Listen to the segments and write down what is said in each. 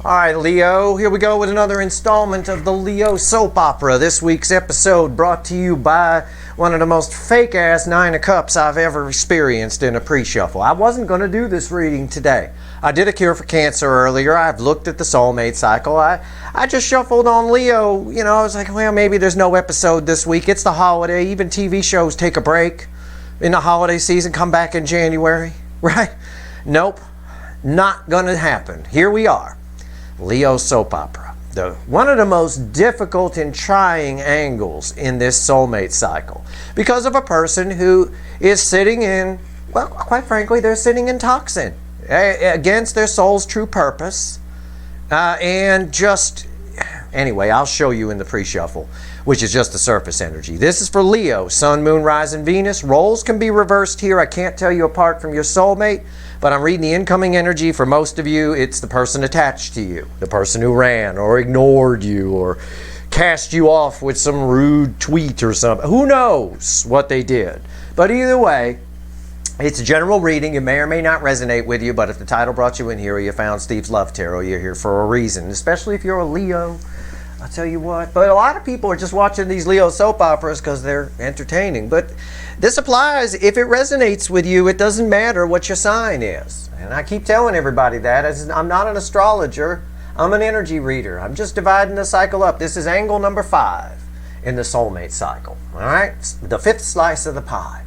All right, Leo, here we go with another installment of the Leo soap opera. This week's episode brought to you by one of the most fake-ass Nine of Cups I've ever experienced in a pre-shuffle. I wasn't going to do this reading today. I did a cure for cancer earlier. I've looked at the soulmate cycle. I just shuffled on Leo. You know, I was like, well, maybe there's no episode this week. It's the holiday. Even TV shows take a break in the holiday season, come back in January, right? Nope, not going to happen. Here we are. Leo soap opera. One of the most difficult and trying angles in this soulmate cycle because of a person who is sitting in, well, quite frankly, they're sitting in toxin against their soul's true purpose. And just, anyway, I'll show you in the pre-shuffle, which is just the surface energy. This is for Leo, Sun, Moon, Rising, Venus. Roles can be reversed here. I can't tell you apart from your soulmate, but I'm reading the incoming energy. For most of you, it's the person attached to you, the person who ran or ignored you or cast you off with some rude tweet or something. Who knows what they did? But either way, it's a general reading. It may or may not resonate with you, but if the title brought you in here or you found Steve's Love Tarot, you're here for a reason, especially if you're a Leo. I'll tell you what. But a lot of people are just watching these Leo soap operas because they're entertaining. But this applies. If it resonates with you, it doesn't matter what your sign is. And I keep telling everybody that. I'm not an astrologer. I'm an energy reader. I'm just dividing the cycle up. This is angle number 5 in the soulmate cycle. All right? The 5th slice of the pie.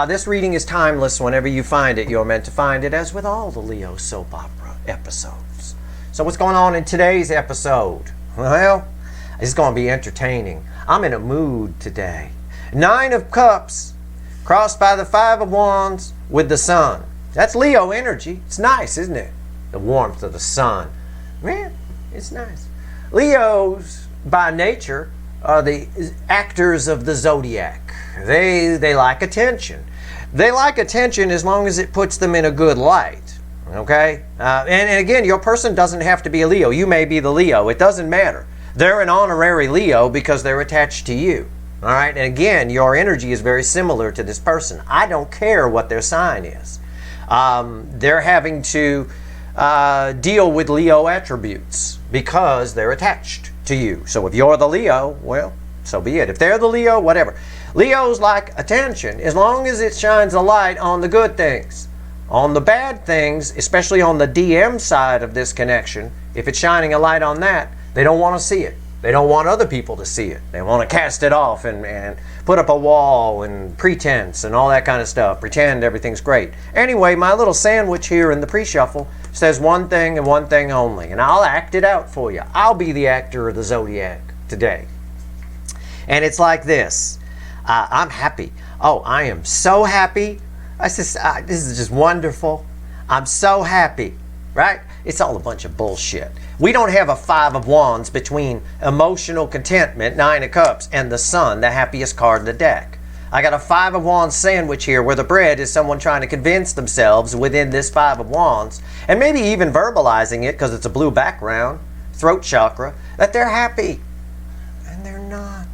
This reading is timeless. Whenever you find it, you're meant to find it, as with all the Leo soap opera episodes. So what's going on in today's episode? Well, it's going to be entertaining. I'm in a mood today. 9 of Cups crossed by the 5 of Wands with the Sun. That's Leo energy. It's nice, isn't it? The warmth of the sun. Man, it's nice. Leos, by nature, are the actors of the zodiac. They like attention. They like attention as long as it puts them in a good light. Okay? And again, your person doesn't have to be a Leo. You may be the Leo. It doesn't matter. They're an honorary Leo because they're attached to you. All right? And again, your energy is very similar to this person. I don't care what their sign is. They're having to deal with Leo attributes because they're attached to you. So if you're the Leo, well, so be it. If they're the Leo, whatever. Leos like attention as long as it shines a light on the good things. On the bad things, especially on the DM side of this connection, if it's shining a light on that, they don't want to see it. They don't want other people to see it. They want to cast it off and put up a wall and pretense and all that kind of stuff. Pretend everything's great. Anyway, my little sandwich here in the pre-shuffle says one thing and one thing only. And I'll act it out for you. I'll be the actor of the zodiac today. And it's like this. I'm happy. Oh, I am so happy. This is just wonderful. I'm so happy, right? It's all a bunch of bullshit. We don't have a 5 of Wands between emotional contentment, 9 of Cups, and the Sun, the happiest card in the deck. I got a 5 of Wands sandwich here where the bread is someone trying to convince themselves within this 5 of Wands, and maybe even verbalizing it because it's a blue background, throat chakra, that they're happy. And they're not.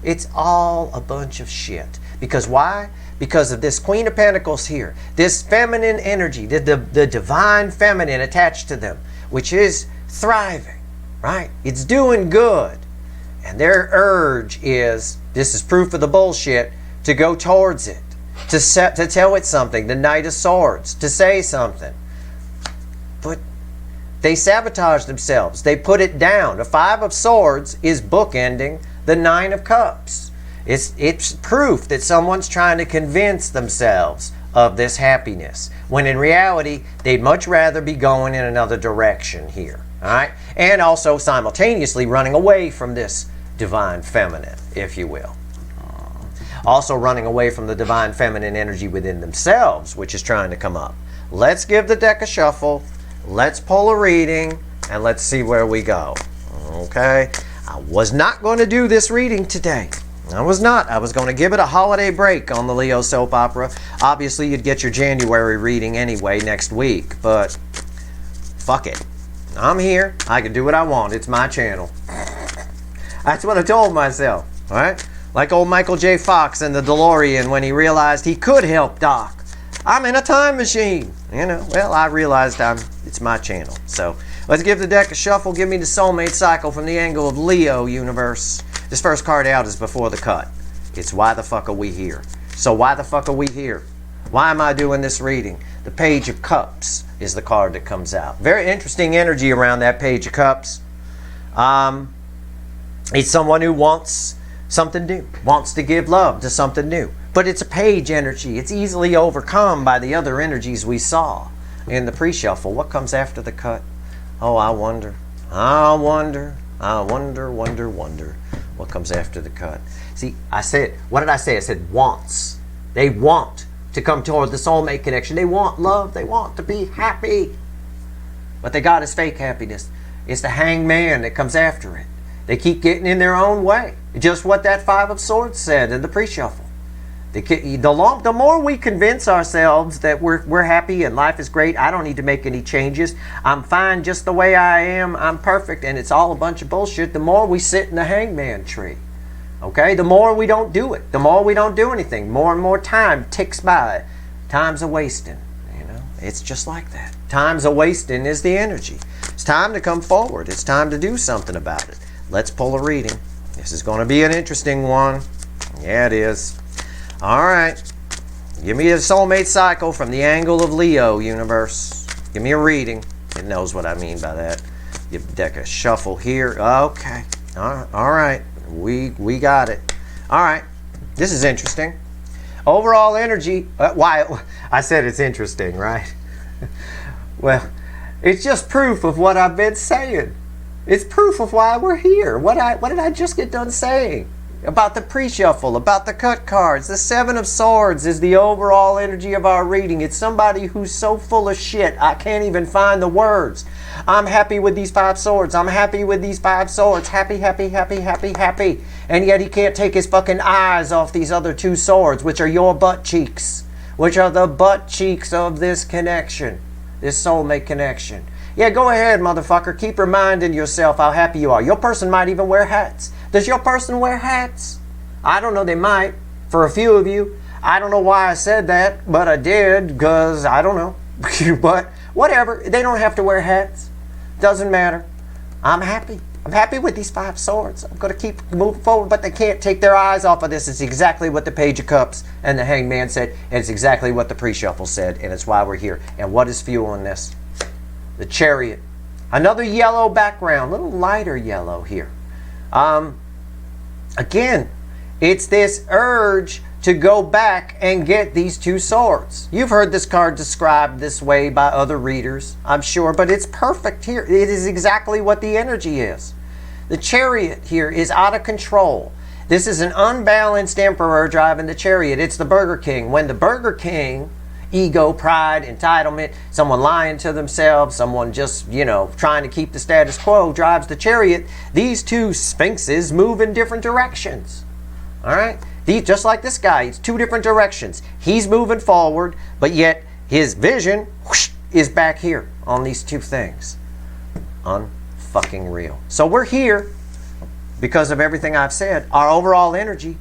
It's all a bunch of shit. Because why? Because of this Queen of Pentacles here, this feminine energy, the divine feminine attached to them, which is thriving, right? It's doing good. And their urge is, this is proof of the bullshit, to go towards it, to tell it something, the Knight of Swords, to say something. But they sabotage themselves. They put it down. The 5 of Swords is bookending the 9 of Cups. It's proof that someone's trying to convince themselves of this happiness, when in reality, they'd much rather be going in another direction here, all right? And also simultaneously running away from this divine feminine, if you will. Also running away from the divine feminine energy within themselves, which is trying to come up. Let's give the deck a shuffle. Let's pull a reading, and let's see where we go, okay? I was not going to do this reading today. I was not. I was going to give it a holiday break on the Leo soap opera. Obviously, you'd get your January reading anyway next week, but fuck it. I'm here. I can do what I want. It's my channel. That's what I told myself, all right? Like old Michael J. Fox in the DeLorean when he realized he could help Doc. I'm in a time machine. You know, well, I realized it's my channel. So Let's give the deck a shuffle. Give me the soulmate cycle from the angle of Leo universe. This first card out is before the cut. It's why the fuck are we here? So why the fuck are we here? Why am I doing this reading? The Page of Cups is the card that comes out. Very interesting energy around that Page of Cups. It's someone who wants something new, wants to give love to something new. But it's a page energy. It's easily overcome by the other energies we saw in the pre-shuffle. What comes after the cut? Oh, I wonder. I wonder. I wonder, wonder, wonder. What comes after the cut? See, I said, what did I say? I said wants. They want to come toward the soulmate connection. They want love. They want to be happy. What they got is fake happiness. It's the Hanged Man that comes after it. They keep getting in their own way. Just what that Five of Swords said in the pre-shuffle. The more we convince ourselves that we're happy and life is great, I don't need to make any changes, I'm fine just the way I am, I'm perfect, and it's all a bunch of bullshit, the more we sit in the hangman tree. Okay? The more we don't do it. The more we don't do anything. More and more time ticks by. Time's a wasting. You know? It's just like that. Time's a wasting is the energy. It's time to come forward. It's time to do something about it. Let's pull a reading. This is going to be an interesting one. Yeah, it is. All right. Give me a soulmate cycle from the angle of Leo universe. Give me a reading. It knows what I mean by that. Give the deck a shuffle here. Okay. All right. We got it. All right. This is interesting. Overall energy. Why? I said it's interesting, right? Well, it's just proof of what I've been saying. It's proof of why we're here. What did I just get done saying? About the pre-shuffle, about the cut cards. The Seven of Swords is the overall energy of our reading. It's somebody who's so full of shit, I can't even find the words. I'm happy with these 5 swords. I'm happy with these 5 swords. Happy, happy, happy, happy, happy. And yet he can't take his fucking eyes off these other 2 swords, which are your butt cheeks. Which are the butt cheeks of this connection. This soulmate connection. Yeah, go ahead, motherfucker. Keep reminding yourself how happy you are. Your person might even wear hats. Does your person wear hats? I don't know, they might. For a few of you. I don't know why I said that, but I did, because I don't know. But whatever. They don't have to wear hats. Doesn't matter. I'm happy. I'm happy with these 5 swords. I'm going to keep moving forward, but they can't take their eyes off of this. It's exactly what the Page of Cups and the Hanged Man said, and it's exactly what the pre-shuffle said, and it's why we're here. And what is fueling this? The Chariot. Another yellow background, a little lighter yellow here. Again, it's this urge to go back and get these 2 swords. You've heard this card described this way by other readers, I'm sure, but it's perfect here. It is exactly what the energy is. The Chariot here is out of control. This is an unbalanced emperor driving the Chariot. It's the Burger King. When the Burger King, ego, pride, entitlement, someone lying to themselves, someone just, trying to keep the status quo, drives the Chariot, these 2 sphinxes move in different directions. All right? Just like this guy, it's 2 different directions. He's moving forward, but yet his vision is back here on these 2 things. Unfucking real. So we're here because of everything I've said. Our overall energy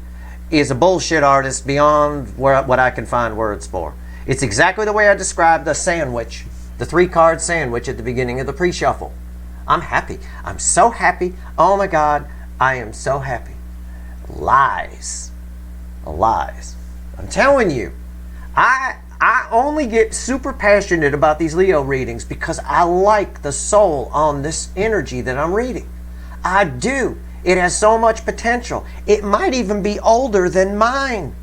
is a bullshit artist beyond what I can find words for. It's exactly the way I described the sandwich, the 3-card sandwich at the beginning of the pre-shuffle. I'm happy. I'm so happy. Oh my God, I am so happy. Lies. Lies. I'm telling you, I only get super passionate about these Leo readings because I like the soul on this energy that I'm reading. I do. It has so much potential. It might even be older than mine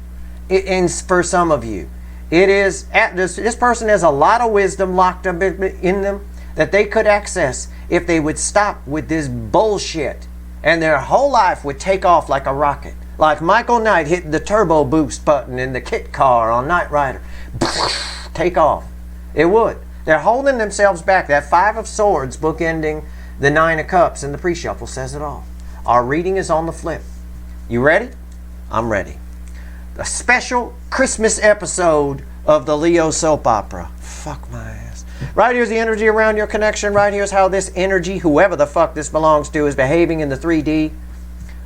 for some of you. It is, this person has a lot of wisdom locked up in them that they could access if they would stop with this bullshit. And their whole life would take off like a rocket. Like Michael Knight hitting the turbo boost button in the kit car on Knight Rider. Take off. It would. They're holding themselves back. That 5 of Swords bookending the 9 of Cups in the pre-shuffle says it all. Our reading is on the flip. You ready? I'm ready. A special Christmas episode of the Leo soap opera. Fuck my ass. Right here's the energy around your connection. Right here's how this energy, whoever the fuck this belongs to, is behaving in the 3D.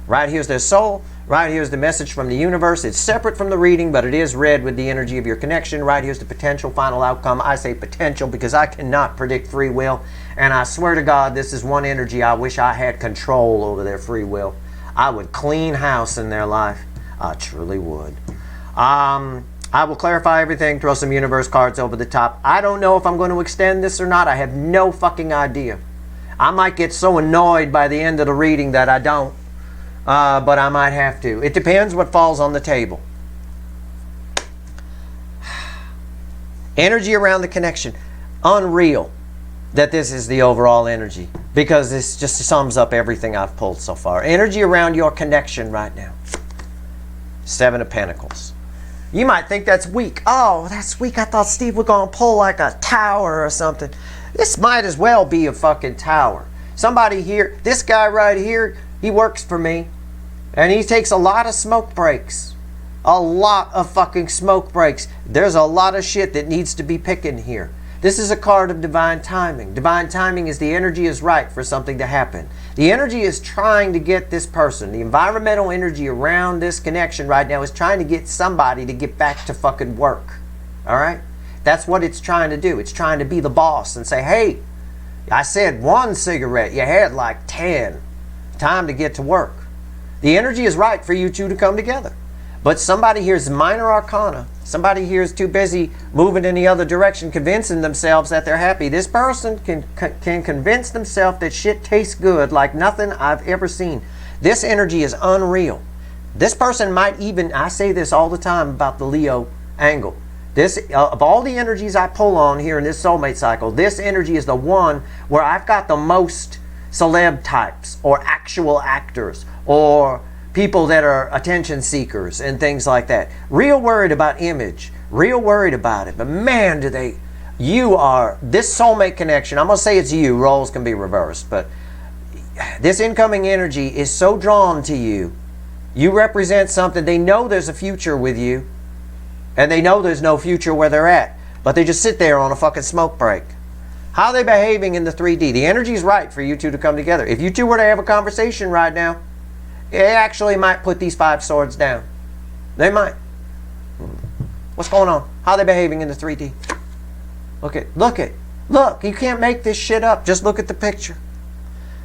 Right here's their soul. Right here is the message from the universe. It's separate from the reading, but it is read with the energy of your connection. Right here's the potential final outcome. I say potential because I cannot predict free will. And I swear to God, this is one energy I wish I had control over their free will. I would clean house in their life. I truly would. I will clarify everything, throw some universe cards over the top. I don't know if I'm going to extend this or not. I have no fucking idea. I might get so annoyed by the end of the reading that I don't. But I might have to. It depends what falls on the table. Energy around the connection. Unreal that this is the overall energy, because this just sums up everything I've pulled so far. Energy around your connection right now. 7 of Pentacles. You might think that's weak. Oh, that's weak. I thought Steve was going to pull like a tower or something. This might as well be a fucking tower. Somebody here, this guy right here, he works for me. And he takes a lot of smoke breaks. A lot of fucking smoke breaks. There's a lot of shit that needs to be picking here. This is a card of divine timing. Divine timing is the energy is right for something to happen. The energy is trying to get this person. The environmental energy around this connection right now is trying to get somebody to get back to fucking work. Alright? That's what it's trying to do. It's trying to be the boss and say, hey, I said 1 cigarette. You had like 10. Time to get to work. The energy is right for you two to come together. But somebody here is minor arcana. Somebody here is too busy moving in the other direction, convincing themselves that they're happy. This person can convince themselves that shit tastes good like nothing I've ever seen. This energy is unreal. This person might even, I say this all the time about the Leo angle. This, of all the energies I pull on here in this soulmate cycle, this energy is the one where I've got the most celeb types or actual actors or people that are attention seekers and things like that. Real worried about image, real worried about it. But man, do they, you are, this soulmate connection, I'm going to say it's you, roles can be reversed, but this incoming energy is so drawn to you. You represent something, they know there's a future with you, and they know there's no future where they're at, but they just sit there on a fucking smoke break. How are they behaving in the 3D? The energy is right for you two to come together. If you two were to have a conversation right now, they actually might put these 5 swords down. They might. What's going on? How are they behaving in the 3D? Look, you can't make this shit up. Just look at the picture.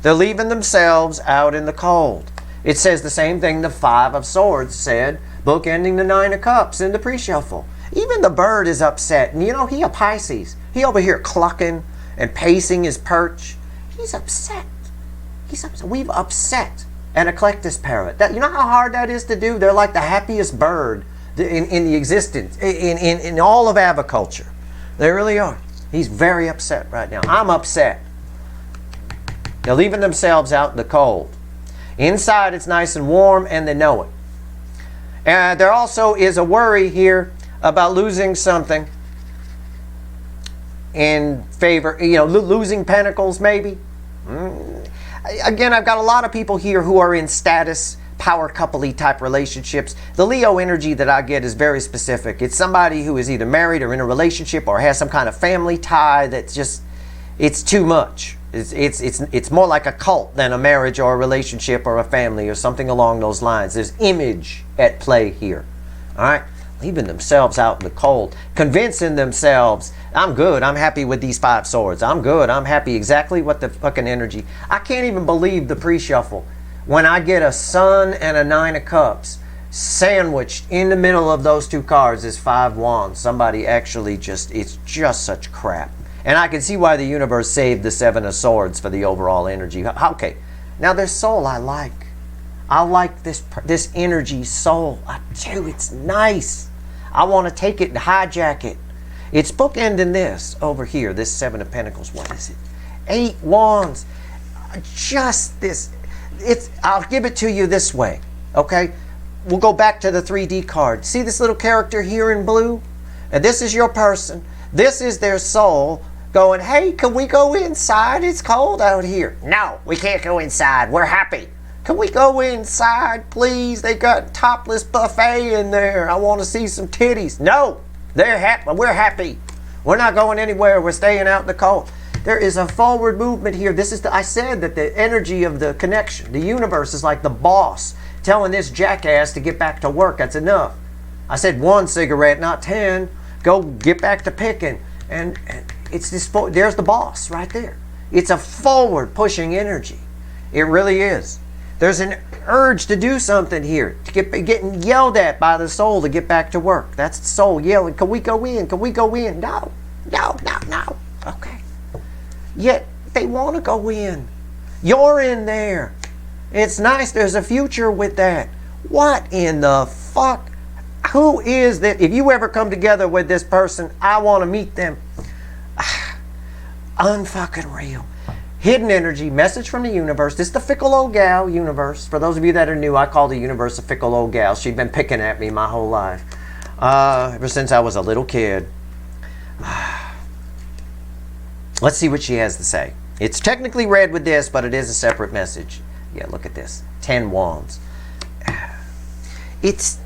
They're leaving themselves out in the cold. It says the same thing the 5 of Swords said, bookending the 9 of Cups in the pre-shuffle. Even the bird is upset. And you know, he a Pisces. He over here clucking and pacing his perch. He's upset. He's upset. We've upset an eclectus parrot. That, you know how hard that is to do? They're like the happiest bird in the existence, in all of aviculture. They really are. He's very upset right now. I'm upset. They're leaving themselves out in the cold. Inside it's nice and warm and they know it. And there also is a worry here about losing something in favor, you know, losing pentacles maybe. Again, I've got a lot of people here who are in status, power couple-y type relationships. The Leo energy that I get is very specific. It's somebody who is either married or in a relationship or has some kind of family tie that's just, it's too much. It's more like a cult than a marriage or a relationship or a family or something along those lines. There's image at play here. All right? Leaving themselves out in the cold, convincing themselves, I'm good, I'm happy with these 5 swords, I'm good, I'm happy, exactly what the fucking energy. I can't even believe the pre-shuffle when I get a Sun and a 9 of Cups sandwiched in the middle of those 2 cards is 5 wands. Somebody actually just, it's just such crap. And I can see why the universe saved the 7 of Swords for the overall energy. Okay, now there's soul I like. I like this energy soul. I do, it's nice. I want to take it and hijack it. It's bookending this over here, this 7 of Pentacles. What is it? 8 wands. Just this. I'll give it to you this way, okay? We'll go back to the 3D card. See this little character here in blue? And this is your person. This is their soul going, hey, can we go inside? It's cold out here. No, we can't go inside. We're happy. Can we go inside, please? They got topless buffet in there. I want to see some titties. No, they're happy. We're happy. We're not going anywhere. We're staying out in the cold. There is a forward movement here. This is I said that the energy of the connection, the universe is like the boss telling this jackass to get back to work. That's enough. I said 1 cigarette, not 10. Go get back to picking. And it's this, there's the boss right there. It's a forward pushing energy. It really is. There's an urge to do something here, to getting yelled at by the soul to get back to work. That's the soul yelling, can we go in? Can we go in? No, no, no, no. Okay. Yet they want to go in. You're in there. It's nice. There's a future with that. What in the fuck? Who is that? If you ever come together with this person, I want to meet them. Unfucking real. Hidden energy, message from the universe. This is the fickle old gal universe. For those of you that are new, I call the universe a fickle old gal. She's been picking at me my whole life. Ever since I was a little kid. Let's see what she has to say. It's technically read with this, but it is a separate message. Yeah, look at this. 10 wands. It's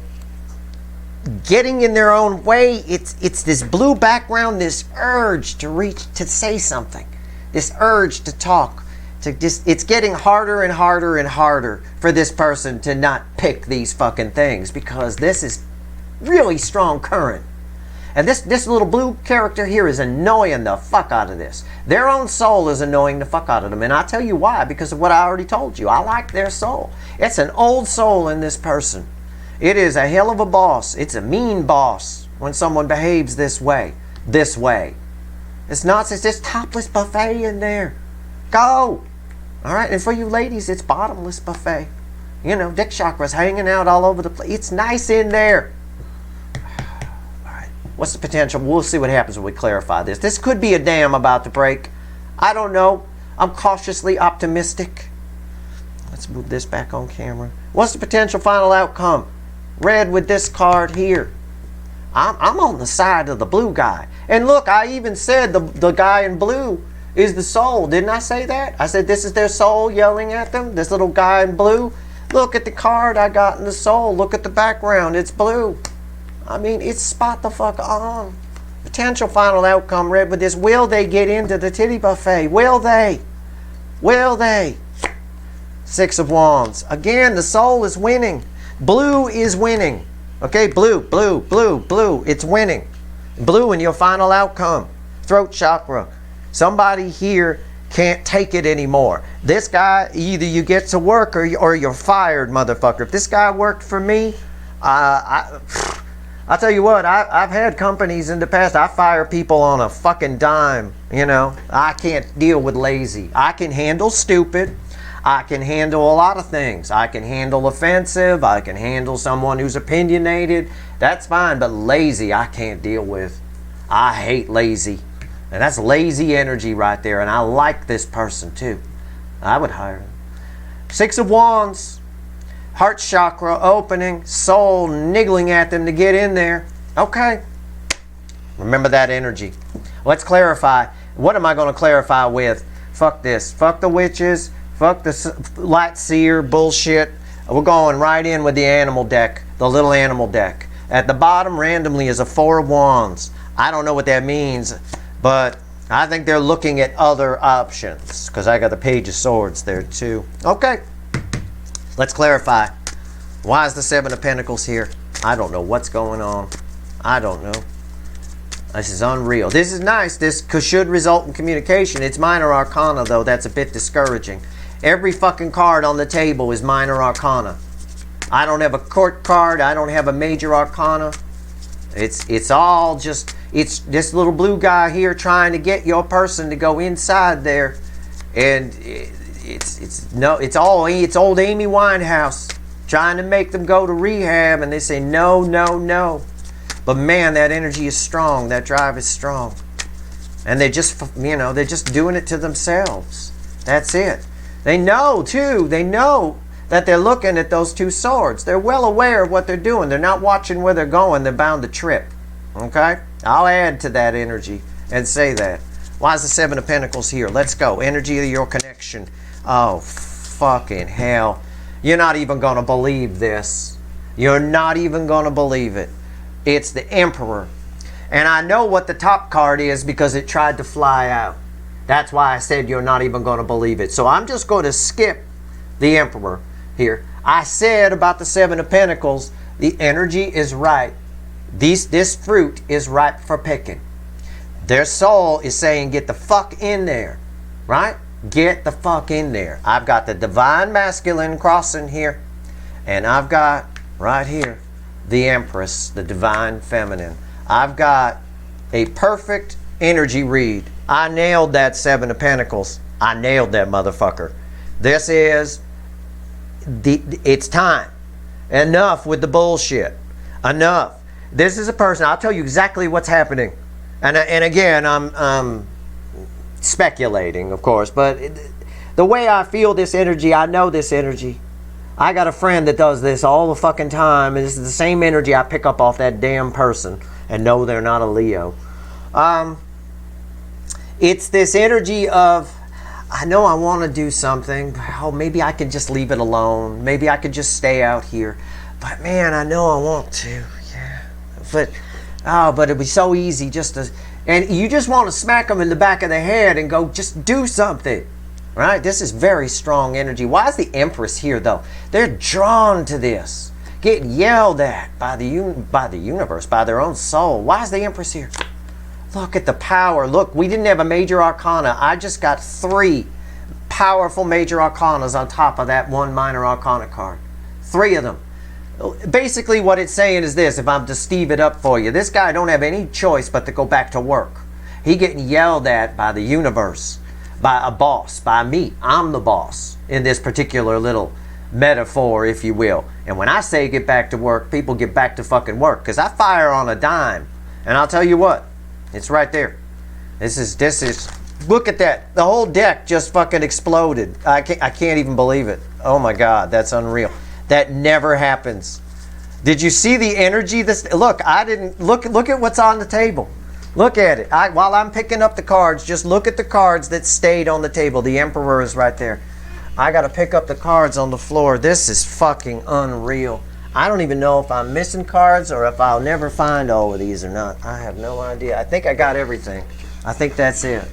getting in their own way. It's this blue background, this urge to reach, to say something. This urge to talk, it's getting harder and harder and harder for this person to not pick these fucking things, because this is really strong current. And this little blue character here is annoying the fuck out of this. Their own soul is annoying the fuck out of them. And I'll tell you why, because of what I already told you. I like their soul. It's an old soul in this person. It is a hell of a boss. It's a mean boss when someone behaves this way. This way. It's nonsense. There's topless buffet in there. Go. All right. And for you ladies, it's bottomless buffet. You know, dick chakras hanging out all over the place. It's nice in there. All right. What's the potential? We'll see what happens when we clarify this. This could be a dam about to break. I don't know. I'm cautiously optimistic. Let's move this back on camera. What's the potential final outcome? Red with this card here. I'm on the side of the blue guy. And look, I even said the guy in blue is the soul. Didn't I say that? I said this is their soul yelling at them. This little guy in blue. Look at the card I got in the soul. Look at the background. It's blue. I mean, it's spot the fuck on. Potential final outcome red with this. Will they get into the titty buffet? Will they? Will they? 6 of Wands. Again, the soul is winning. Blue is winning. Okay, blue, blue, blue, blue. It's winning. Blue in your final outcome. Throat chakra. Somebody here can't take it anymore. This guy, either you get to work or you're fired, motherfucker. If this guy worked for me, I'll tell you what, I've had companies in the past, I fire people on a fucking dime, you know. I can't deal with lazy. I can handle stupid. I can handle a lot of things. I can handle offensive. I can handle someone who's opinionated. That's fine, but lazy I can't deal with. I hate lazy. And that's lazy energy right there. And I like this person too. I would hire him. 6 of Wands. Heart chakra opening. Soul niggling at them to get in there. Okay. Remember that energy. Let's clarify. What am I going to clarify with? Fuck this. Fuck the witches. Fuck the light seer bullshit. We're going right in with the animal deck, the little animal deck. At the bottom, randomly, is a 4 of Wands. I don't know what that means, but I think they're looking at other options, because I got the Page of Swords there too. Okay, let's clarify. Why is the 7 of Pentacles here? I don't know what's going on. I don't know. This is unreal. This is nice. This should result in communication. It's minor arcana, though. That's a bit discouraging. Every fucking card on the table is minor arcana. I don't have a court card. I don't have a major arcana. It's all just, it's this little blue guy here trying to get your person to go inside there. And it's old Amy Winehouse trying to make them go to rehab, and they say no, no, no. But man, that energy is strong. That drive is strong. And they just, you know, they're just doing it to themselves. That's it. They know, too. They know that they're looking at those 2 swords. They're well aware of what they're doing. They're not watching where they're going. They're bound to trip. Okay? I'll add to that energy and say that. Why is the 7 of Pentacles here? Let's go. Energy of your connection. Oh, fucking hell. You're not even going to believe this. You're not even going to believe it. It's the Emperor. And I know what the top card is because it tried to fly out. That's why I said you're not even going to believe it. So I'm just going to skip the Emperor here. I said about the Seven of Pentacles, the energy is right. This fruit is ripe for picking. Their soul is saying, get the fuck in there, right? Get the fuck in there. I've got the divine masculine crossing here, and I've got right here the Empress, the divine feminine. I've got a perfect energy read. I nailed that Seven of Pentacles. I nailed that motherfucker. This is it's time. Enough with the bullshit. Enough. This is a person, I'll tell you exactly what's happening. And again, I'm speculating, of course, but the way I feel this energy, I know this energy. I got a friend that does this all the fucking time, and this is the same energy I pick up off that damn person and know they're not a Leo. It's this energy of, I know I want to do something. Oh, maybe I could just leave it alone. Maybe I could just stay out here. But man, I know I want to. Yeah. But it'd be so easy just to, and you just want to smack them in the back of the head and go, just do something. Right? This is very strong energy. Why is the Empress here though? They're drawn to this. Getting yelled at by the universe, by their own soul. Why is the Empress here? Look at the power. Look, we didn't have a major arcana. I just got 3 powerful major arcanas on top of that 1 minor arcana card. 3 of them. Basically what it's saying is this, if I'm to steve it up for you. This guy don't have any choice but to go back to work. He getting yelled at by the universe, by a boss, by me. I'm the boss in this particular little metaphor, if you will. And when I say get back to work, people get back to fucking work. Because I fire on a dime. And I'll tell you what. It's right there. This is, look at that. The whole deck just fucking exploded. I can't even believe it. Oh my God, that's unreal. That never happens. Did you see the energy? Look, I didn't, look at what's on the table. Look at it. While I'm picking up the cards, just look at the cards that stayed on the table. The Emperor is right there. I got to pick up the cards on the floor. This is fucking unreal. I don't even know if I'm missing cards or if I'll never find all of these or not. I have no idea. I think I got everything. I think that's it.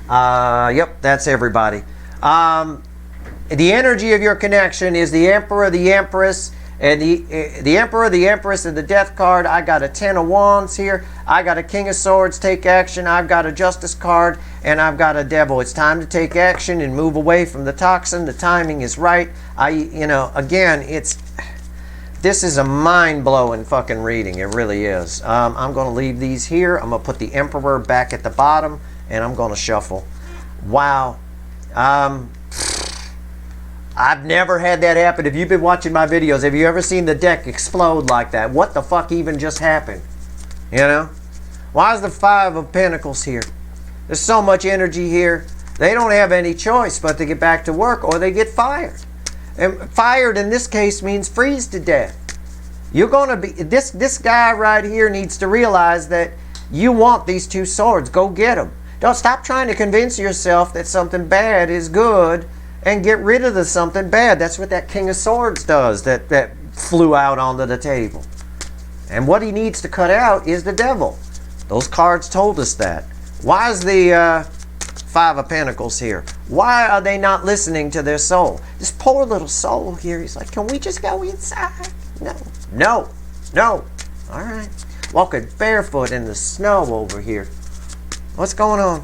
Yep, that's everybody. The energy of your connection is the Emperor, the Empress, and the Emperor, the Empress, and the Death card. I got a 10 of Wands here. I got a King of Swords, take action. I've got a Justice card, and I've got a Devil. It's time to take action and move away from the toxin. The timing is right. Again, this is a mind-blowing fucking reading. It really is. I'm going to leave these here. I'm going to put the Emperor back at the bottom, and I'm going to shuffle. Wow. I've never had that happen. If you've been watching my videos, have you ever seen the deck explode like that? What the fuck even just happened? You know? Why is the 5 of Pentacles here? There's so much energy here. They don't have any choice but to get back to work or they get fired. And fired in this case means freeze to death. You're going to be, this guy right here needs to realize that you want these 2 swords. Go get them. Don't stop trying to convince yourself that something bad is good and get rid of the something bad. That's what that King of Swords does that flew out onto the table. And what he needs to cut out is the Devil. Those cards told us that. Why is the 5 of Pentacles here? Why are they not listening to their soul? This poor little soul here, he's like, can we just go inside? No, no, no. All right. Walking barefoot in the snow over here. What's going on?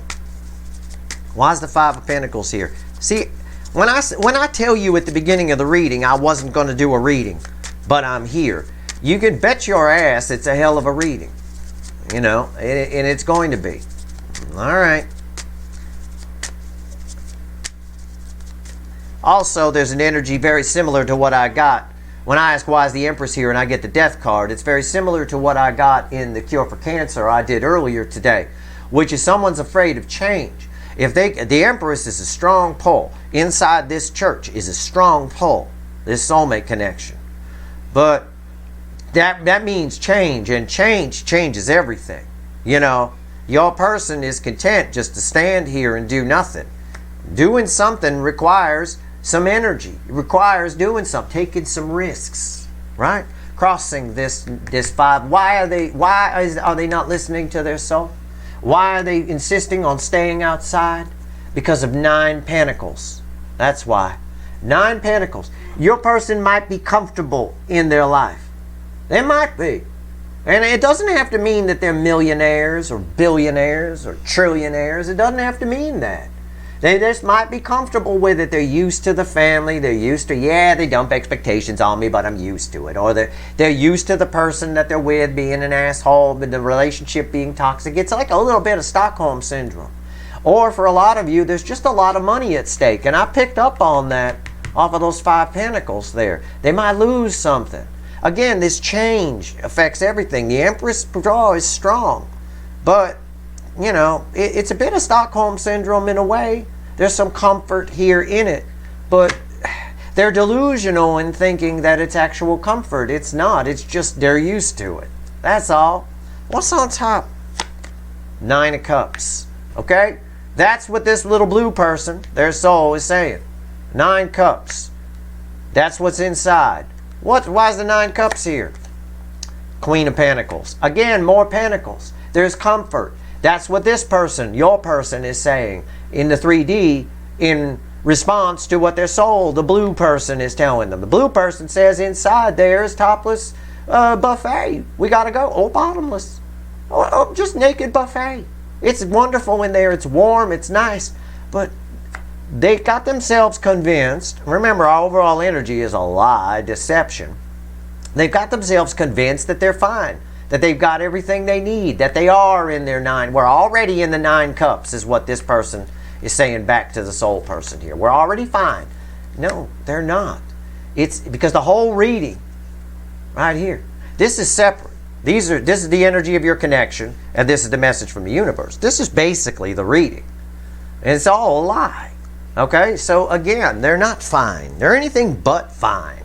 Why is the 5 of Pentacles here? See, when I tell you at the beginning of the reading I wasn't going to do a reading, but I'm here, you can bet your ass it's a hell of a reading. You know, and it's going to be. All right. Also, there's an energy very similar to what I got. When I ask why is the Empress here and I get the Death card, it's very similar to what I got in the Cure for Cancer I did earlier today, which is someone's afraid of change. The Empress is a strong pull. Inside this church is a strong pull. This soulmate connection. But that means change, and change changes everything. You know, your person is content just to stand here and do nothing. Doing something requires some energy. It requires doing something, taking some risks, right? Crossing this 5. Why are they not listening to their soul? Why are they insisting on staying outside? Because of 9 Pentacles. That's why. 9 Pentacles. Your person might be comfortable in their life. They might be. And it doesn't have to mean that they're millionaires or billionaires or trillionaires. It doesn't have to mean that. They just might be comfortable with it. They're used to the family. They're used to, yeah, they dump expectations on me, but I'm used to it. Or they're used to the person that they're with being an asshole, but the relationship being toxic. It's like a little bit of Stockholm Syndrome. Or for a lot of you, there's just a lot of money at stake. And I picked up on that off of those 5 Pentacles there. They might lose something. Again, this change affects everything. The Empress draw is strong. But, you know, it's a bit of Stockholm Syndrome in a way. There's some comfort here in it. But they're delusional in thinking that it's actual comfort. It's not. It's just they're used to it. That's all. What's on top? 9 of Cups. Okay? That's what this little blue person, their soul, is saying. 9 Cups. That's what's inside. Why is the 9 Cups here? Queen of Pentacles. Again, more Pentacles. There's comfort. That's what this person, your person, is saying in the 3D in response to what their soul, the blue person, is telling them. The blue person says inside there is topless buffet. We got to go. Oh, bottomless. Oh, just naked buffet. It's wonderful in there. It's warm. It's nice. But they got themselves convinced. Remember, our overall energy is a lie, deception. They've got themselves convinced that they're fine, that they've got everything they need, that they are in their 9. We're already in the 9 Cups is what this person is saying back to the soul person here. We're already fine. No, they're not. It's because the whole reading right here, this is separate. This is the energy of your connection, and this is the message from the universe. This is basically the reading. And it's all a lie. Okay, so again, they're not fine. They're anything but fine.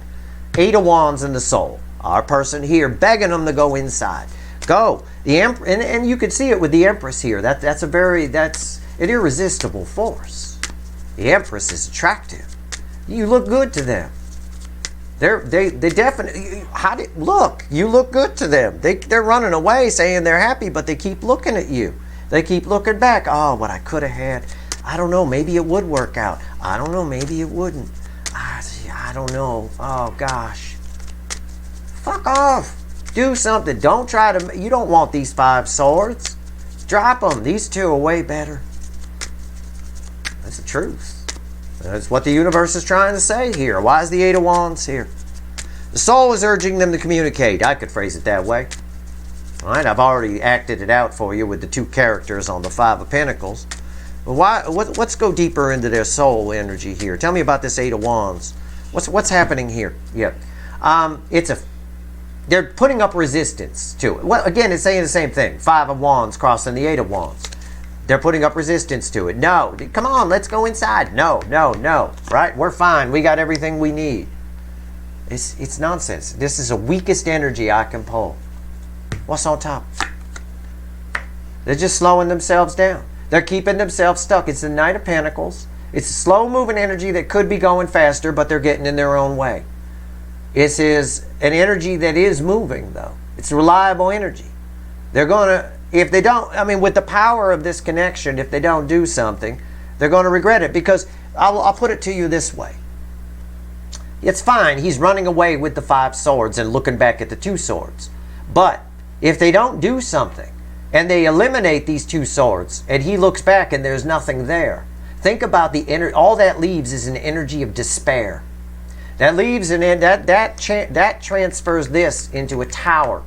8 of Wands in the soul. Our person here begging them to go inside. Go. The and you can see it with the Empress here. That's an irresistible force. The Empress is attractive. You look good to them. They definitely, look, you look good to them. They're running away saying they're happy, but they keep looking at you. They keep looking back. Oh, what I could have had. I don't know, maybe it would work out. I don't know, maybe it wouldn't. I don't know. Oh, gosh. Fuck off. Do something. Don't try to, you don't want these 5 swords. Drop them. These 2 are way better. That's the truth. That's what the universe is trying to say here. Why is the 8 of Wands here? The soul is urging them to communicate. I could phrase it that way. All right, I've already acted it out for you with the 2 characters on the 5 of Pentacles. But let's go deeper into their soul energy here. Tell me about this 8 of Wands. What's happening here? Yeah, they're putting up resistance to it. Well, again, it's saying the same thing. 5 of Wands crossing the 8 of Wands. They're putting up resistance to it. No, come on, let's go inside. No, no, no. Right? We're fine. We got everything we need. It's nonsense. This is the weakest energy I can pull. What's on top? They're just slowing themselves down. They're keeping themselves stuck. It's the Knight of Pentacles. It's a slow-moving energy that could be going faster, but they're getting in their own way. This is an energy that is moving, though. It's reliable energy. They're going to, if they don't, I mean, with the power of this connection, if they don't do something, they're going to regret it. Because I'll put it to you this way. It's fine. He's running away with the 5 swords and looking back at the 2 swords. But if they don't do something, and they eliminate these 2 swords, and he looks back and there's nothing there. Think about the energy. All that leaves is an energy of despair. That leaves that transfers this into a tower,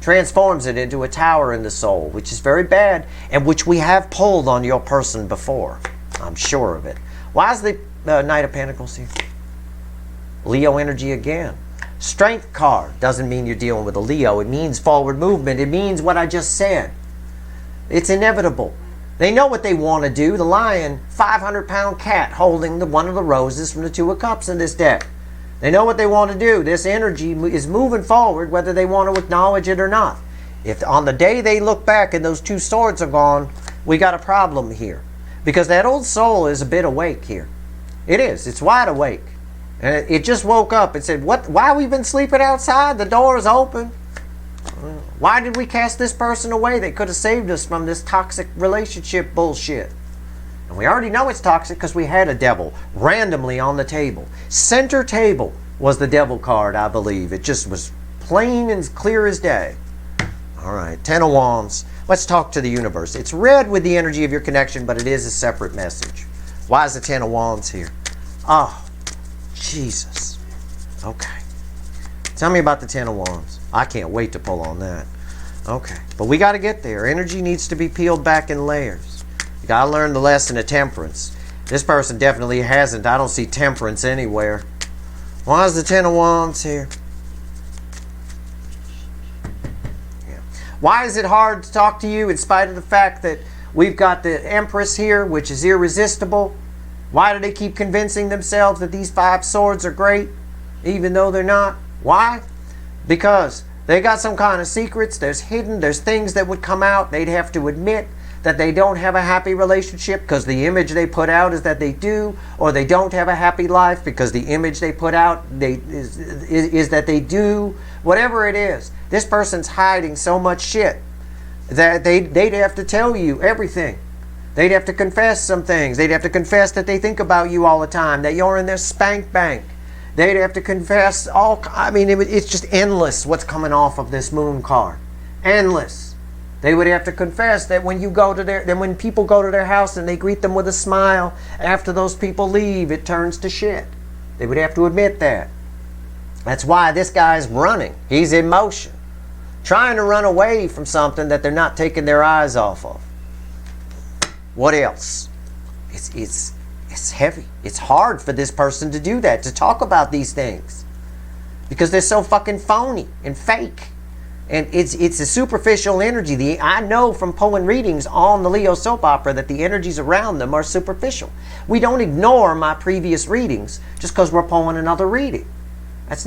transforms it into a tower in the soul, which is very bad, and which we have pulled on your person before. I'm sure of it. Why is the Knight of Pentacles here? Leo energy again. Strength card doesn't mean you're dealing with a Leo. It means forward movement. It means what I just said. It's inevitable. They know what they want to do. The lion, 500-pound cat holding one of the roses from the 2 of Cups in this deck. They know what they want to do. This energy is moving forward whether they want to acknowledge it or not. If on the day they look back and those 2 swords are gone, we got a problem here. Because that old soul is a bit awake here. It is. It's wide awake. And it just woke up and said, "What? Why we been sleeping outside? The door is open. Why did we cast this person away that could have saved us from this toxic relationship bullshit?" And we already know it's toxic because we had a devil randomly on the table. Center table was the devil card, I believe. It just was plain and clear as day. All right, 10 of Wands. Let's talk to the universe. It's red with the energy of your connection, but it is a separate message. Why is the 10 of Wands here? Oh, Jesus. Okay. Tell me about the 10 of Wands. I can't wait to pull on that. Okay, but we got to get there. Energy needs to be peeled back in layers. You got to learn the lesson of temperance. This person definitely hasn't. I don't see temperance anywhere. Why is the 10 of Wands here? Why is it hard to talk to you in spite of the fact that we've got the Empress here, which is irresistible? Why do they keep convincing themselves that these 5 swords are great, even though they're not? Why? Because they got some kind of secrets. There's things that would come out. They'd have to admit that they don't have a happy relationship because the image they put out is that they do, or they don't have a happy life because the image they put out is that they do. Whatever it is, this person's hiding so much shit that they'd have to tell you everything. They'd have to confess some things. They'd have to confess that they think about you all the time, that you're in their spank bank. They'd have to confess it's just endless what's coming off of this moon card. Endless. They would have to confess that when people go to their house and they greet them with a smile, after those people leave, it turns to shit. They would have to admit that. That's why this guy's running. He's in motion, trying to run away from something that they're not taking their eyes off of. What else? It's heavy. It's hard for this person to do that, to talk about these things, because they're so fucking phony and fake. And it's a superficial energy. I know from pulling readings on the Leo soap opera that the energies around them are superficial. We don't ignore my previous readings just because we're pulling another reading. It's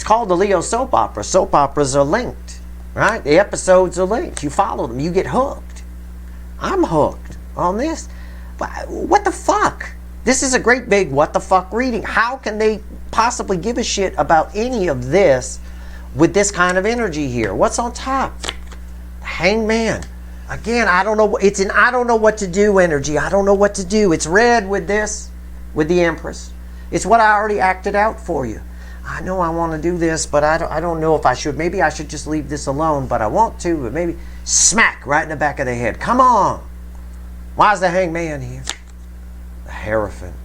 called the Leo soap opera. Soap operas are linked, right? The episodes are linked. You follow them, you get hooked. I'm hooked on this. What the fuck? This is a great big what the fuck reading. How can they possibly give a shit about any of this with this kind of energy here? What's on top? Hangman. Again, I don't know. It's an I don't know what to do energy. I don't know what to do. It's red with this, with the Empress. It's what I already acted out for you. I know I want to do this, but I don't know if I should. Maybe I should just leave this alone, but I want to. But maybe smack right in the back of the head. Come on. Why is the Hangman here? The Hierophant.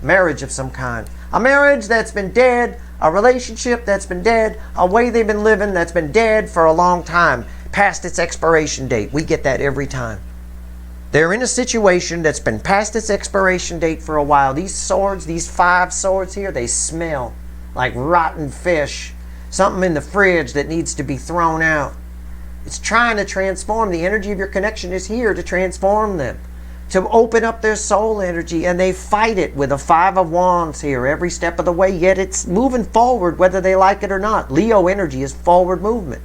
Marriage of some kind. A marriage that's been dead. A relationship that's been dead. A way they've been living that's been dead for a long time. Past its expiration date. We get that every time. They're in a situation that's been past its expiration date for a while. These swords, these 5 swords here, they smell like rotten fish. Something in the fridge that needs to be thrown out. It's trying to transform. The energy of your connection is here to transform them, to open up their soul energy, and they fight it with a 5 of Wands here every step of the way, yet it's moving forward whether they like it or not. Leo energy is forward movement.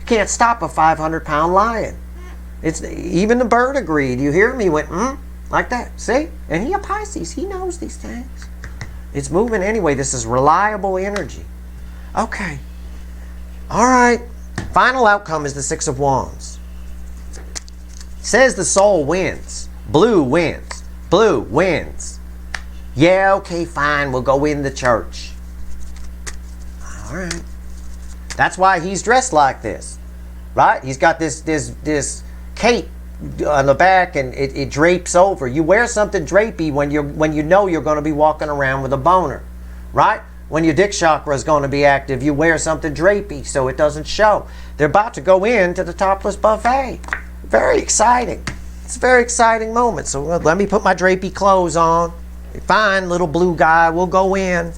You can't stop a 500-pound lion. It's even the bird agreed. You hear him? He went, like that. See? And he a Pisces. He knows these things. It's moving anyway. This is reliable energy. Okay. All right. Final outcome is the 6 of Wands. Says the soul wins. Blue wins. Blue wins. Yeah, okay, fine. We'll go in the church. All right. That's why he's dressed like this, right? He's got this cape on the back, and it drapes over. You wear something drapey when you know you're going to be walking around with a boner, right? When your dick chakra is going to be active, you wear something drapey so it doesn't show. They're about to go into the topless buffet. Very exciting. It's a very exciting moment. So let me put my drapey clothes on. Fine, little blue guy, we'll go in.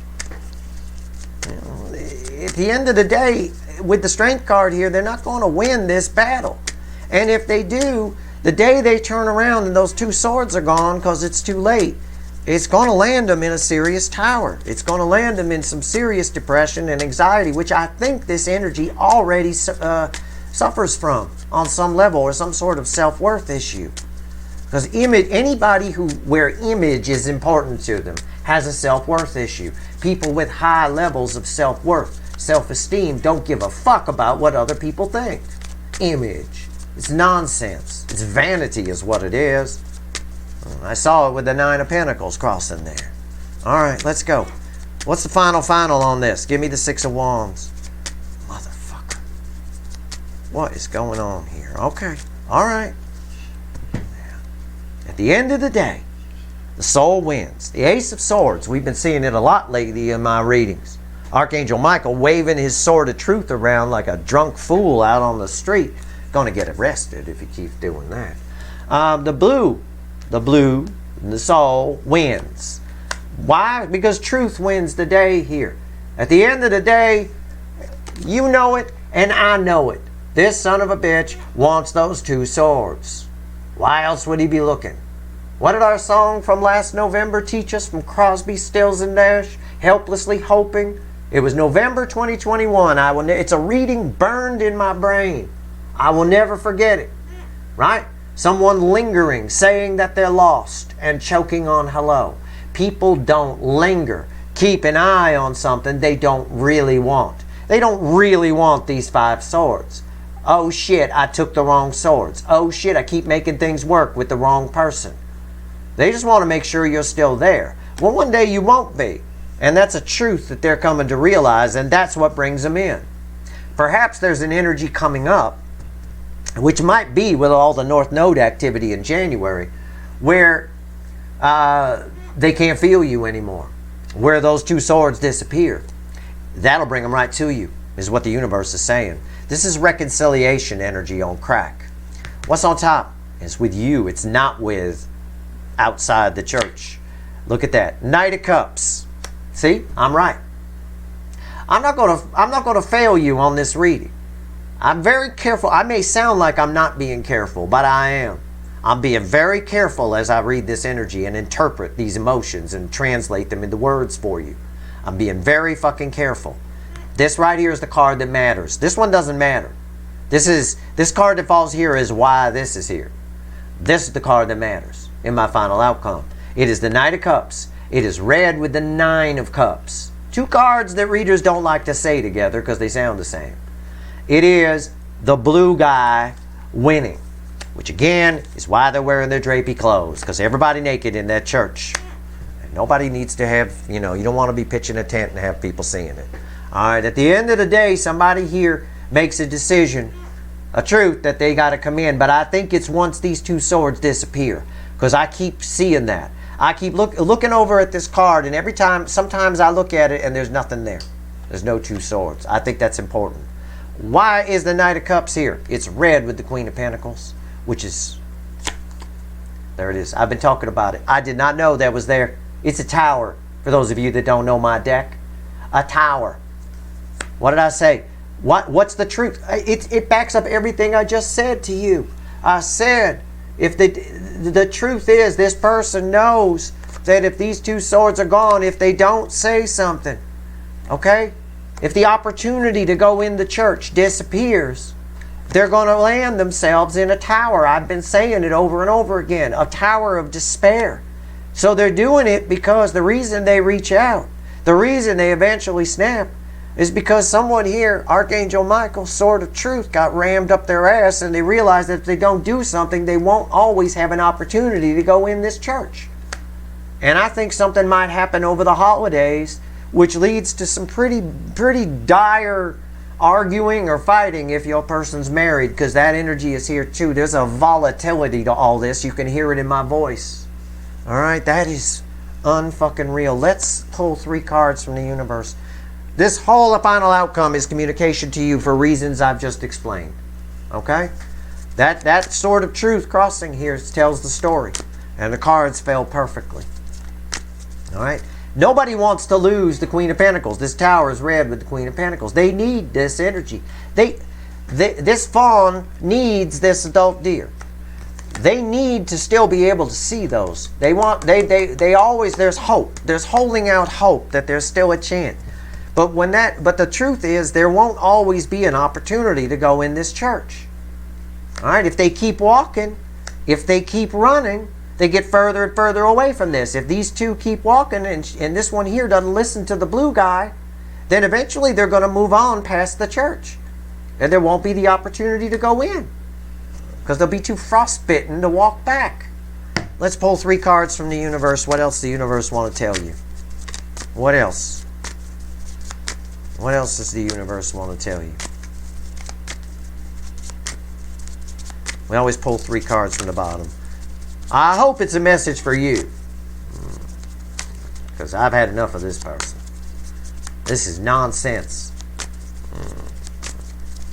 At the end of the day, with the strength card here, they're not going to win this battle. And if they do, the day they turn around and those 2 swords are gone because it's too late, it's going to land them in a serious tower. It's going to land them in some serious depression and anxiety, which I think this energy already suffers from on some level, or some sort of self-worth issue. Because anybody where image is important to them has a self-worth issue. People with high levels of self-worth, self-esteem, don't give a fuck about what other people think. Image. It's nonsense. It's vanity is what it is. I saw it with the 9 of Pentacles crossing there. All right, let's go. What's the final on this? Give me the 6 of Wands. Motherfucker. What is going on here? Okay. All right. At the end of the day, the soul wins. The Ace of Swords. We've been seeing it a lot lately in my readings. Archangel Michael waving his sword of truth around like a drunk fool out on the street. Gonna get arrested if he keeps doing that. The blue, the soul wins. Why? Because truth wins the day here. At the end of the day, you know it and I know it. This son of a bitch wants those 2 swords. Why else would he be looking? What did our song from last November teach us from Crosby, Stills and Nash? Helplessly hoping. It was November 2021. It's a reading burned in my brain. I will never forget it. Right? Someone lingering, saying that they're lost and choking on hello. People don't linger. Keep an eye on something they don't really want. They don't really want these 5 swords. Oh shit, I took the wrong swords. Oh shit, I keep making things work with the wrong person. They just want to make sure you're still there. Well, one day you won't be. And that's a truth that they're coming to realize, and that's what brings them in. Perhaps there's an energy coming up, which might be with all the North Node activity in January, where they can't feel you anymore, where those 2 swords disappear. That'll bring them right to you, is what the universe is saying. This is reconciliation energy on crack. What's on top? It's with you. It's not with outside the church. Look at that. Knight of Cups. See, I'm right. I'm not going to fail you on this reading. I'm very careful. I may sound like I'm not being careful, but I am. I'm being very careful as I read this energy and interpret these emotions and translate them into words for you. I'm being very fucking careful. This right here is the card that matters. This one doesn't matter. This card that falls here is why this is here. This is the card that matters in my final outcome. It is the Knight of Cups. It is red with the 9 of Cups. 2 cards that readers don't like to say together because they sound the same. It is the blue guy winning, which again is why they're wearing their drapey clothes, because everybody naked in that church. And nobody needs to have, you don't want to be pitching a tent and have people seeing it. All right, at the end of the day, somebody here makes a decision, a truth that they got to come in. But I think it's once these 2 swords disappear, because I keep seeing that. I keep looking over at this card, and every time, sometimes I look at it and there's nothing there. There's no 2 swords. I think that's important. Why is the Knight of Cups here? It's red with the Queen of Pentacles, which is, there it is. I've been talking about it. I did not know that was there. It's a tower, for those of you that don't know my deck. A tower. What did I say? What's the truth? It backs up everything I just said to you. I said, if the truth is, this person knows that if these 2 swords are gone, if they don't say something, okay? If the opportunity to go in the church disappears, they're going to land themselves in a tower. I've been saying it over and over again. A tower of despair. So they're doing it because the reason they reach out, the reason they eventually snap, is because someone here, Archangel Michael, sword of truth, got rammed up their ass, and they realize that if they don't do something, they won't always have an opportunity to go in this church. And I think something might happen over the holidays, which leads to some pretty dire arguing or fighting if your person's married, because that energy is here too. There's a volatility to all this. You can hear it in my voice. All right, that is unfucking real. Let's pull 3 cards from the universe. This whole final outcome is communication to you for reasons I've just explained. Okay? That sword of truth crossing here tells the story. And the cards fell perfectly. All right? Nobody wants to lose the Queen of Pentacles. This tower is red with the Queen of Pentacles. They need this energy. This fawn needs this adult deer. They need to still be able to see those. They always, there's hope. There's holding out hope that there's still a chance. But the truth is, there won't always be an opportunity to go in this church. All right, if they keep walking, if they keep running, they get further and further away from this. If these 2 keep walking and this one here doesn't listen to the blue guy, then eventually they're going to move on past the church. And there won't be the opportunity to go in, because they'll be too frostbitten to walk back. let's pull 3 cards from the universe. What else does the universe want to tell you? What else? What else does the universe want to tell you? We always pull 3 cards from the bottom. I hope it's a message for you. Because I've had enough of this person. This is nonsense.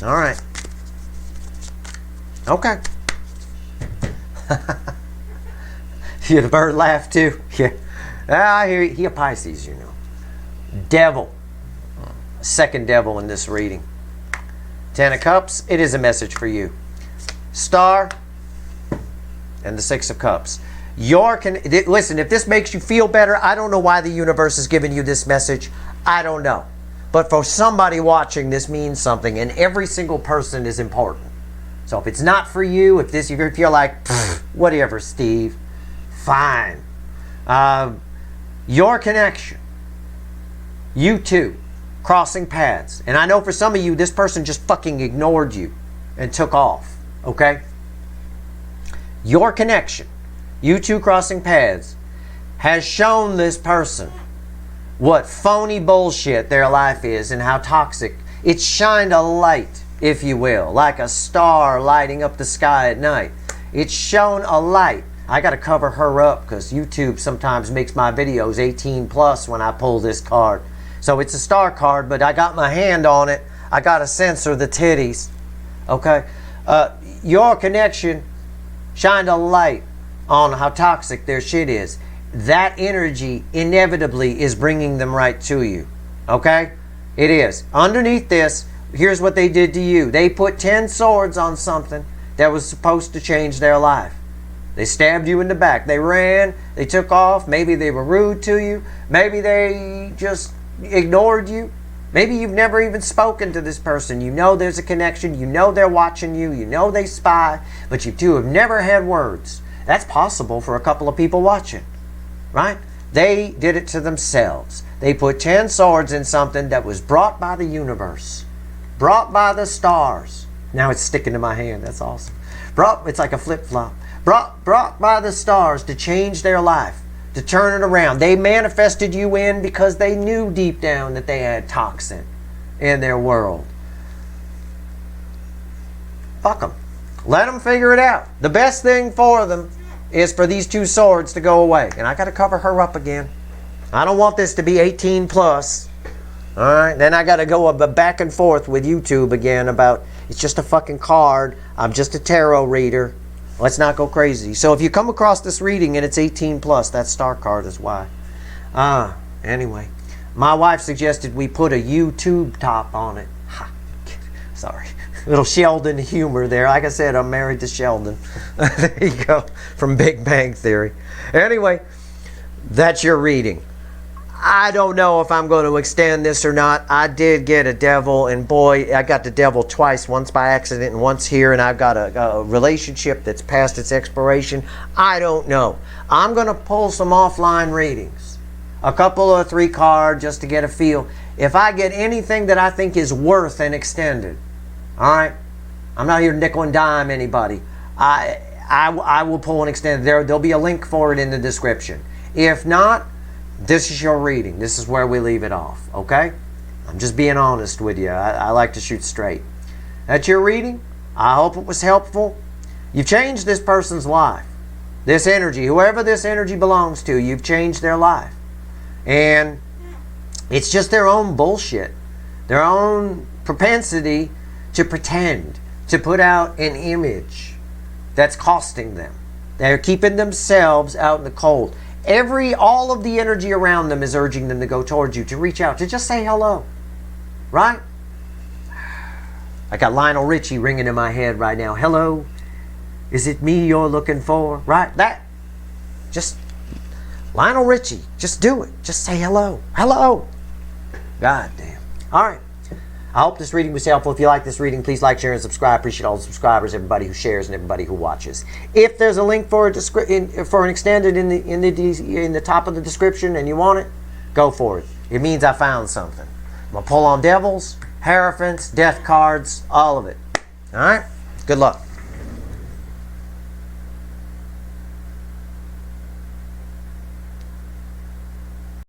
All right. Okay. Yeah, the bird laughed too. Yeah. I hear you. He a Pisces, you know. Devil. Second devil in this reading. 10 of Cups. It is a message for you. Star. And the 6 of Cups. Listen, if this makes you feel better, I don't know why the universe is giving you this message. I don't know. But for somebody watching, this means something. And every single person is important. So if it's not for you, if you're like, whatever, Steve, fine. Your connection. You two. Crossing paths. And I know for some of you, this person just fucking ignored you and took off. Okay? Your connection. You two crossing paths has shown this person what phony bullshit their life is and how toxic. It's shined a light, if you will, like a star lighting up the sky at night. It's shown a light. I got to cover her up because YouTube sometimes makes my videos 18 plus when I pull this card. So it's a star card, but I got my hand on it. I got to censor the titties. Okay? Your connection shined a light on how toxic their shit is. That energy inevitably is bringing them right to you. Okay? It is. Underneath this, here's what they did to you. They put 10 swords on something that was supposed to change their life. They stabbed you in the back. They ran. They took off. Maybe they were rude to you. Maybe they just ignored you. Maybe you've never even spoken to this person. You know there's a connection. You know they're watching you. You know they spy. But you two have never had words. That's possible for a couple of people watching, right? They did it to themselves. They put 10 swords in something that was brought by the universe, brought by the stars. Now it's sticking to my hand. That's awesome. It's like a flip-flop. Brought by the stars to change their life, to turn it around. They manifested you in because they knew deep down that they had toxin in their world. Fuck them. Let them figure it out. The best thing for them is for these 2 swords to go away. And I got to cover her up again. I don't want this to be 18 plus. All right? Then I got to go back and forth with YouTube again about it's just a fucking card. I'm just a tarot reader. Let's not go crazy. So if you come across this reading and it's 18 plus, that star card is why. Anyway, my wife suggested we put a YouTube top on it. Ha. Sorry. Little Sheldon humor there. Like I said, I'm married to Sheldon. There you go. From Big Bang Theory. Anyway, that's your reading. I don't know if I'm going to extend this or not. I did get a devil, and boy, I got the devil twice. Once by accident and once here, and I've got a relationship that's past its expiration. I don't know. I'm going to pull some offline readings. A couple of 3 cards just to get a feel. If I get anything that I think is worth an extended, all right? I'm not here to nickel and dime anybody. I will pull an extended. There'll be a link for it in the description. If not, this is your reading. This is where we leave it off, okay? I'm just being honest with you. I like to shoot straight. That's your reading. I hope it was helpful. You've changed this person's life. This energy, whoever this energy belongs to, you've changed their life. And it's just their own bullshit. Their own propensity to pretend, to put out an image that's costing them. They're keeping themselves out in the cold. All of the energy around them is urging them to go towards you, to reach out, to just say hello. Right? I got Lionel Richie ringing in my head right now. Hello? Is it me you're looking for? Right? Just Lionel Richie. Just do it. Just say hello. Hello. God damn. All right. I hope this reading was helpful. If you like this reading, please like, share, and subscribe. Appreciate all the subscribers, everybody who shares, and everybody who watches. If there's a link for an extended in the top of the description and you want it, go for it. It means I found something. I'm going to pull on devils, hierophants, death cards, all of it. All right? Good luck.